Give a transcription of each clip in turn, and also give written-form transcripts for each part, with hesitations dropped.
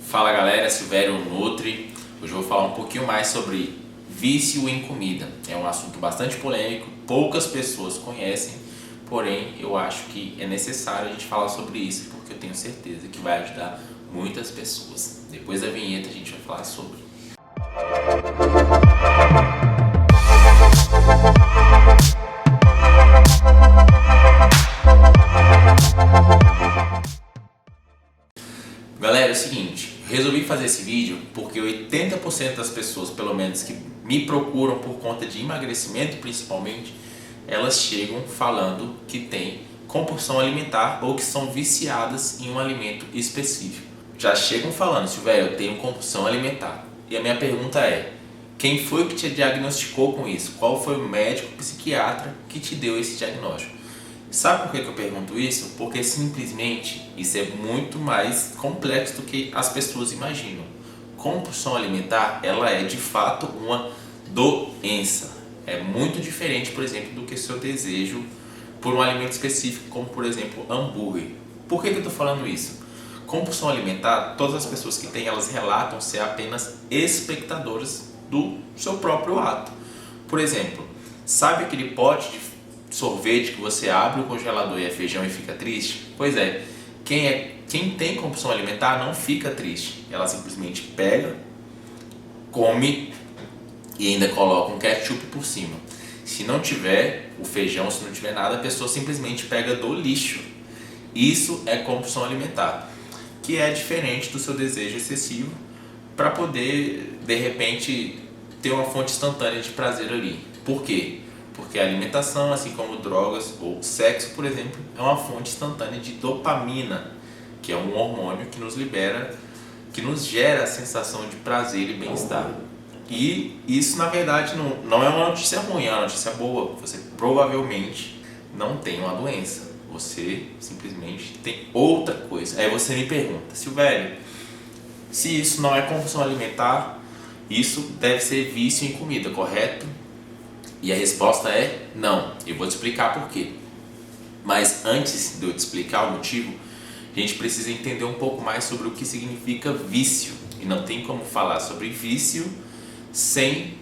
Fala galera, Silvério Nutri. Hoje eu vou falar um pouquinho mais sobre vício em comida. É um assunto bastante polêmico, poucas pessoas conhecem, porém eu acho que é necessário a gente falar sobre isso porque eu tenho certeza que vai ajudar muitas pessoas. Depois da vinheta a gente vai falar sobre. Galera, é o seguinte, resolvi fazer esse vídeo porque 80% das pessoas, pelo menos, que me procuram por conta de emagrecimento principalmente, elas chegam falando que tem compulsão alimentar ou que são viciadas em um alimento específico. Já chegam falando, Silvério, eu tenho compulsão alimentar. E a minha pergunta é, quem foi que te diagnosticou com isso? Qual foi o médico, psiquiatra que te deu esse diagnóstico? Sabe por que eu pergunto isso? Porque simplesmente isso é muito mais complexo do que as pessoas imaginam. Compulsão alimentar, ela é de fato uma doença. É muito diferente, por exemplo, do que seu desejo por um alimento específico, como por exemplo hambúrguer. Por que eu estou falando isso? Compulsão alimentar, todas as pessoas que têm, elas relatam ser apenas espectadoras do seu próprio ato. Por exemplo, sabe aquele pote de sorvete que você abre o congelador e é feijão e fica triste? Pois é, quem tem compulsão alimentar não fica triste. Ela simplesmente pega, come e ainda coloca um ketchup por cima. Se não tiver o feijão, se não tiver nada, a pessoa simplesmente pega do lixo. Isso é compulsão alimentar, que é diferente do seu desejo excessivo para poder, de repente, ter uma fonte instantânea de prazer ali. Por quê? Porque a alimentação, assim como drogas ou sexo, por exemplo, é uma fonte instantânea de dopamina, que é um hormônio que nos libera, que nos gera a sensação de prazer e bem-estar. E isso, na verdade, não é uma notícia ruim, é uma notícia boa. Você provavelmente não tem uma doença, você simplesmente tem outra coisa. Aí você me pergunta, Silvério, se isso não é compulsão alimentar, isso deve ser vício em comida, correto? E a resposta é não. Eu vou te explicar por quê. Mas antes de eu te explicar o motivo, a gente precisa entender um pouco mais sobre o que significa vício. E não tem como falar sobre vício sem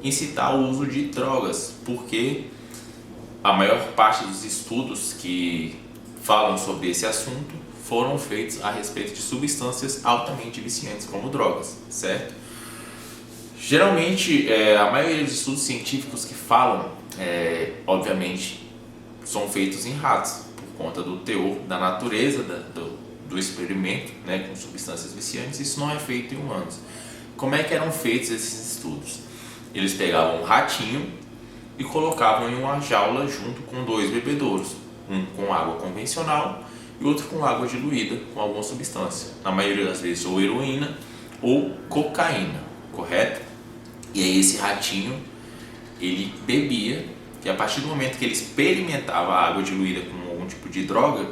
incitar o uso de drogas, porque a maior parte dos estudos que falam sobre esse assunto foram feitos a respeito de substâncias altamente viciantes, como drogas, certo? Geralmente, a maioria dos estudos científicos que falam, obviamente, são feitos em ratos, por conta do teor da natureza do experimento, né, com substâncias viciantes. Isso não é feito em humanos. Como é que eram feitos esses estudos? Eles pegavam um ratinho e colocavam em uma jaula junto com dois bebedouros, um com água convencional e outro com água diluída com alguma substância, na maioria das vezes ou heroína ou cocaína, correto? E aí esse ratinho, ele bebia, e a partir do momento que ele experimentava a água diluída com algum tipo de droga,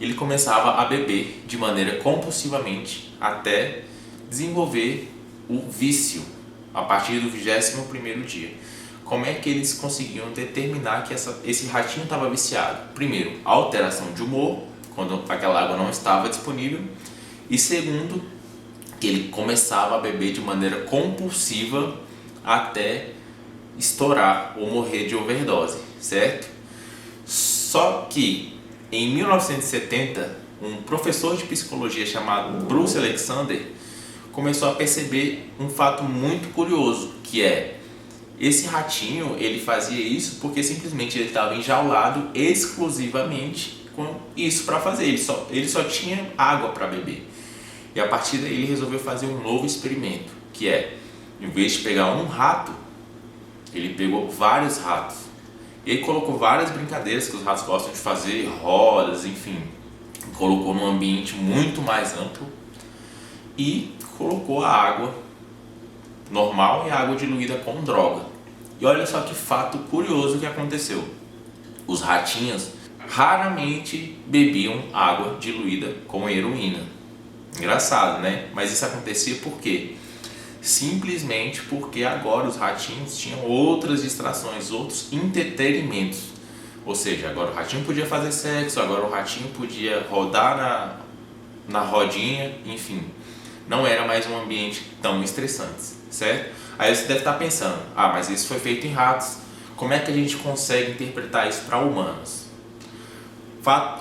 ele começava a beber de maneira compulsivamente até desenvolver o vício a partir do 21º dia. Como é que eles conseguiam determinar que esse ratinho estava viciado? Primeiro, alteração de humor, quando aquela água não estava disponível, e segundo, que ele começava a beber de maneira compulsiva até estourar ou morrer de overdose, certo? Só que em 1970, um professor de psicologia chamado Bruce Alexander começou a perceber um fato muito curioso, que é esse ratinho, ele fazia isso porque simplesmente ele estava enjaulado exclusivamente com isso para fazer, ele só tinha água para beber. E a partir daí ele resolveu fazer um novo experimento, que é, em vez de pegar um rato, ele pegou vários ratos. E aí colocou várias brincadeiras que os ratos gostam de fazer, rodas, enfim. Colocou num ambiente muito mais amplo e colocou a água normal e a água diluída com droga. E olha só que fato curioso que aconteceu. Os ratinhos raramente bebiam água diluída com heroína. Engraçado, né? Mas isso acontecia por quê? Simplesmente porque agora os ratinhos tinham outras distrações, outros entretenimentos. Ou seja, agora o ratinho podia fazer sexo, agora o ratinho podia rodar na rodinha, enfim. não era mais um ambiente tão estressante, certo? Aí você deve estar pensando, mas isso foi feito em ratos, como é que a gente consegue interpretar isso para humanos?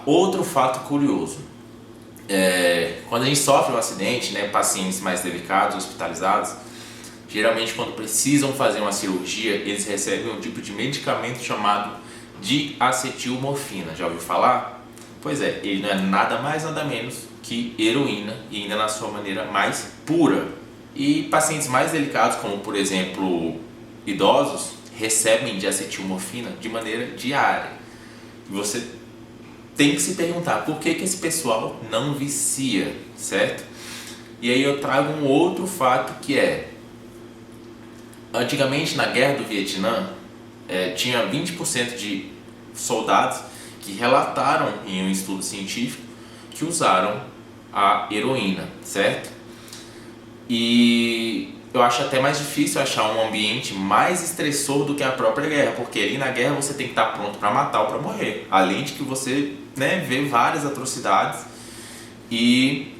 Outro fato curioso, quando a gente sofre um acidente, né, pacientes mais delicados, hospitalizados, geralmente quando precisam fazer uma cirurgia, eles recebem um tipo de medicamento chamado diacetilmorfina. Já ouviu falar? Pois é, ele não é nada mais nada menos que heroína, e ainda na sua maneira mais pura. E pacientes mais delicados, como por exemplo idosos, recebem diacetilmorfina de maneira diária. E você tem que se perguntar por que esse pessoal não vicia, certo? E aí eu trago um outro fato que antigamente na guerra do Vietnã, tinha 20% de soldados que relataram em um estudo científico que usaram a heroína, certo? E eu acho até mais difícil achar um ambiente mais estressor do que a própria guerra, porque ali na guerra você tem que estar pronto para matar ou para morrer, além de que você vê várias atrocidades e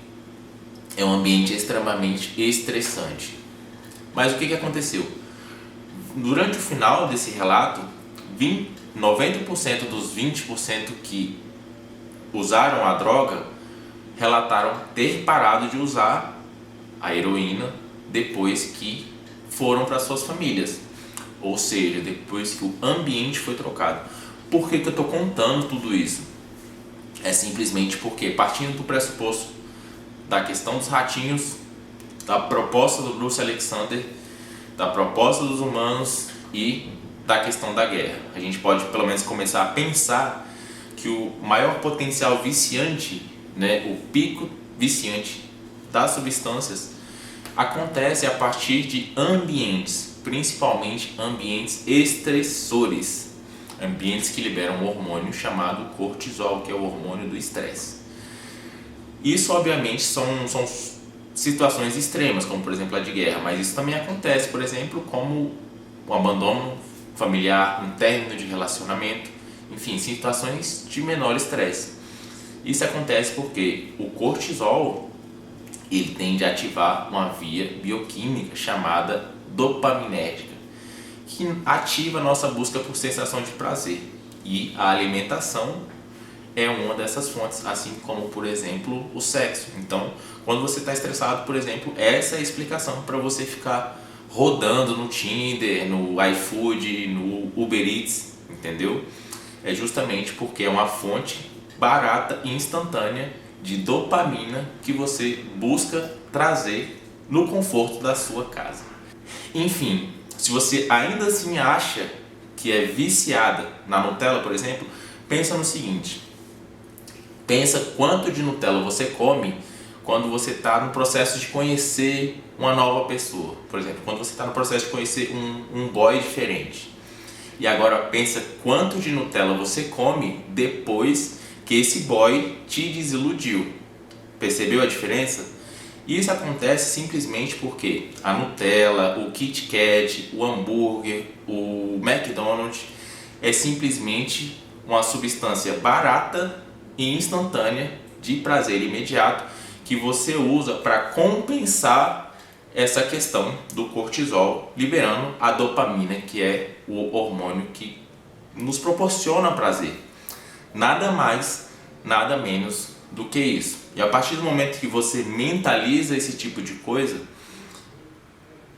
é um ambiente extremamente estressante. Mas o que aconteceu? Durante o final desse relato, 90% dos 20% que usaram a droga relataram ter parado de usar a heroína depois que foram para suas famílias, ou seja, depois que o ambiente foi trocado. Por que eu estou contando tudo isso? É simplesmente porque, partindo do pressuposto da questão dos ratinhos, da proposta do Bruce Alexander, da proposta dos humanos e da questão da guerra, a gente pode pelo menos começar a pensar que o maior potencial viciante, o pico viciante das substâncias, acontece a partir de ambientes, principalmente ambientes estressores, ambientes que liberam um hormônio chamado cortisol, que é o hormônio do estresse. Isso obviamente são situações extremas, como por exemplo a de guerra, mas isso também acontece, por exemplo, como o abandono familiar, um término de relacionamento, enfim, situações de menor estresse. Isso acontece porque o cortisol, ele tende a ativar uma via bioquímica chamada dopaminérgica, que ativa a nossa busca por sensação de prazer, e a alimentação é uma dessas fontes, assim como, por exemplo, o sexo. Então, quando você está estressado, por exemplo, essa é a explicação para você ficar rodando no Tinder, no iFood, no Uber Eats, entendeu? É justamente porque é uma fonte barata e instantânea de dopamina que você busca trazer no conforto da sua casa. Enfim, se você ainda assim acha que é viciada na Nutella, por exemplo, pensa no seguinte: pensa quanto de Nutella você come quando você está no processo de conhecer uma nova pessoa. Por exemplo, quando você está no processo de conhecer um boy diferente. E agora pensa quanto de Nutella você come depois que esse boy te desiludiu. Percebeu a diferença? Isso acontece simplesmente porque a Nutella, o Kit Kat, o hambúrguer, o McDonald's é simplesmente uma substância barata e instantânea de prazer imediato que você usa para compensar essa questão do cortisol, liberando a dopamina, que é o hormônio que nos proporciona prazer. Nada mais, nada menos do que isso. E a partir do momento que você mentaliza esse tipo de coisa,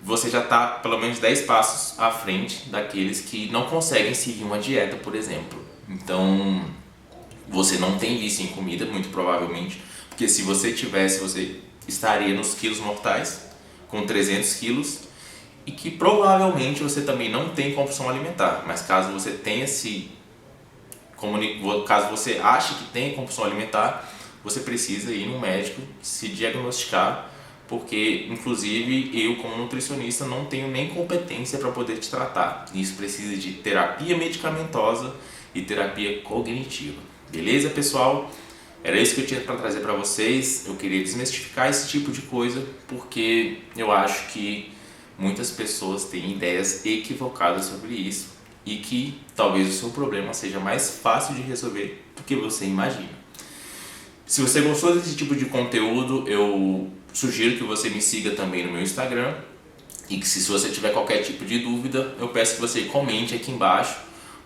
você já está pelo menos 10 passos à frente daqueles que não conseguem seguir uma dieta, por exemplo. Então, você não tem vício em comida, muito provavelmente, porque se você tivesse, você estaria nos quilos mortais, com 300 quilos, e que provavelmente você também não tem compulsão alimentar. Mas caso você tenha caso você ache que tem compulsão alimentar, você precisa ir no médico, se diagnosticar, porque inclusive eu como nutricionista não tenho nem competência para poder te tratar. Isso precisa de terapia medicamentosa e terapia cognitiva. Beleza, pessoal? Era isso que eu tinha para trazer para vocês. Eu queria desmistificar esse tipo de coisa, porque eu acho que muitas pessoas têm ideias equivocadas sobre isso e que talvez o seu problema seja mais fácil de resolver do que você imagina. Se você gostou desse tipo de conteúdo, eu sugiro que você me siga também no meu Instagram e que se você tiver qualquer tipo de dúvida, eu peço que você comente aqui embaixo,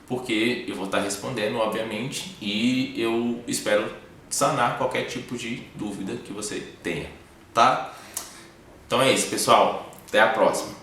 porque eu vou estar respondendo, obviamente, e eu espero sanar qualquer tipo de dúvida que você tenha, tá? Então é isso, pessoal. Até a próxima.